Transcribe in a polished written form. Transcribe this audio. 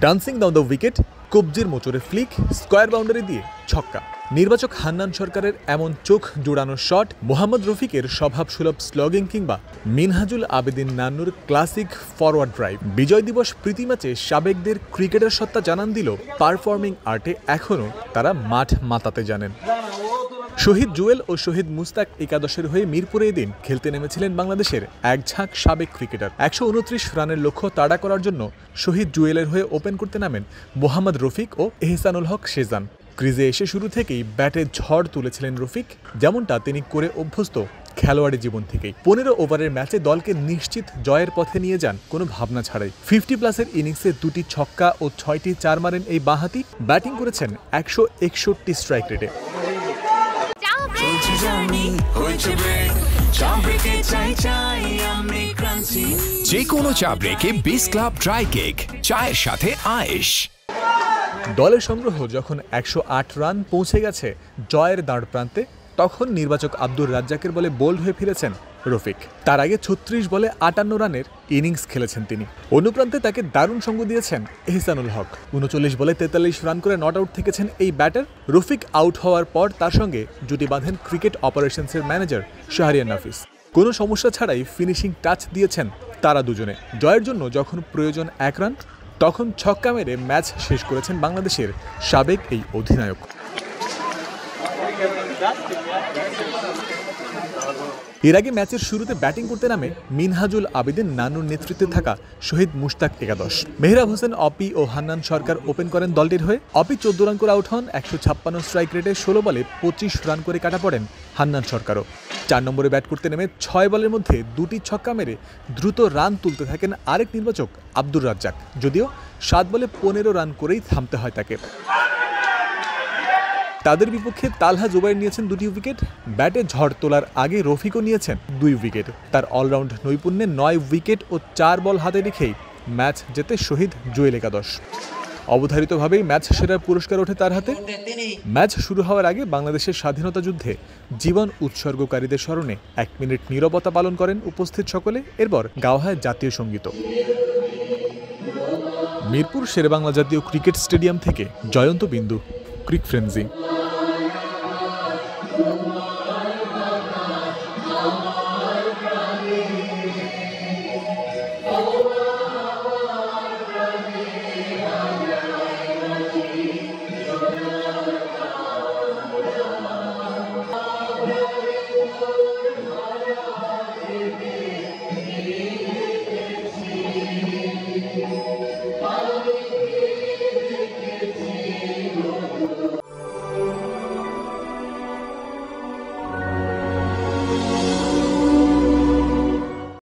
Dancing down the wicket, কবজির মোচরে flick, square boundary দিয়ে ছক্কা। নির্বাচক হান্নান সরকারের এমন চোখ জোড়ানো শট, মোহাম্মদ রফিকের স্বভাবসুলভ স্লগিং কিংবা মিনহাজুল আবেদিন নান্নুর classic forward drive Bijoy Dibosh প্রীতি ম্যাচে সাবেকদের ক্রিকেটের সত্তা জানান দিল পারফর্মিং আর্টে এখনও তারা মাঠ মাতাতে জানেন। শহীদ জুয়েল ও শহীদ মুস্তাক একাদশের হয়ে মিরপুরে এদিন খেলতে নেমেছিলেন বাংলাদেশের এক ঝাঁক সাবেক ক্রিকেটার। ১২৯ রানের লক্ষ্য তাড়া করার জন্য শহীদ জুয়েলের হয়ে ওপেন করতে নামেন মোহাম্মদ রফিক ও এহসানুল হক সেজান। ক্রিজে এসে শুরু থেকেই ব্যাটে ঝড় তুলেছিলেন রফিক, যেমনটা তিনি করে অভ্যস্ত খেলোয়াড়ি জীবন থেকেই। ১৫ ওভারের ম্যাচে দলকে নিশ্চিত জয়ের পথে নিয়ে যান কোনো ভাবনা ছাড়াই। 50+ ইনিংসে 2টি ছক্কা ও 6টি চার মারেন এই বাঁহাতি। ব্যাটিং করেছেন ১৬১ স্ট্রাইক রেটে। যে কোনো চা ব্রেকে 20 ক্লাব ড্রাই কেক, চায়ের সাথে আয়েশ। দলের সংগ্রহ যখন ১০৮ রান পৌঁছে গেছে জয়ের দাঁড় প্রান্তে, তখন নির্বাচক আব্দুর রাজ্জাকের বলে বোল্ড হয়ে ফিরেছেন রফিক। তার আগে ৩৬ বলে ৫৮ রানের ইনিংস খেলেছেন তিনি। অনুপ্রান্তে তাকে দারুণ সঙ্গ দিয়েছেন এহসানুল হক। ৩৯ বলে ৪৩ রান করে নট আউট থেকেছেন এই ব্যাটার। রফিক আউট হওয়ার পর তার সঙ্গে জুটি বাঁধেন ক্রিকেট অপারেশনসের ম্যানেজার শাহরিয়ার নাফিস। কোনো সমস্যা ছাড়াই ফিনিশিং টাচ দিয়েছেন তারা দুজনে। জয়ের জন্য যখন প্রয়োজন ১ রান, তখন ছক্কা মেরে ম্যাচ শেষ করেছেন বাংলাদেশের সাবেক এই অধিনায়ক। এর আগে ম্যাচের শুরুতে ব্যাটিং করতে নামে মিনহাজুল আবেদিন নান্নুর নেতৃত্বে থাকা শহীদ মুস্তাক একাদশ। মেহরাব হোসেন অপি ও হান্নান সরকার ওপেন করেন দলটির হয়ে। অপি ১৪ রান করে আউট হন। ১৫৬ স্ট্রাইক রেটে ১৬ বলে ২৫ রান করে কাটা পড়েন হান্নান সরকারও। ৪ নম্বরে ব্যাট করতে নেমে ৬ বলের মধ্যে ২টি ছক্কা মেরে দ্রুত রান তুলতে থাকেন আরেক নির্বাচক আব্দুর রাজ্জাক, যদিও ৭ বলে ১৫ রান করেই থামতে হয় তাকে। তাদের বিপক্ষে তালহা জুবাইর নিয়েছেন ২টি উইকেট। ব্যাটে ঝড় তোলার আগে রফিকও নিয়েছেন ২ উইকেট। তার অলরাউন্ড নৈপুণ্যে ৯ উইকেট ও ৪ বল হাতে রেখেই ম্যাচ জেতে শহীদ জুয়েল একাদশ। অবধারিতভাবেই ম্যাচ সেরার পুরস্কার ওঠে তার হাতে। ম্যাচ শুরু হওয়ার আগে বাংলাদেশের স্বাধীনতা যুদ্ধে জীবন উৎসর্গকারীদের স্মরণে ১ মিনিট নীরবতা পালন করেন উপস্থিত সকলে। এরপর গাওয়া হয় জাতীয় সঙ্গীত। মিরপুর শেরেবাংলা জাতীয় ক্রিকেট স্টেডিয়াম থেকে জয়ন্ত বিন্দু, ক্রিক ফ্রেন্সি।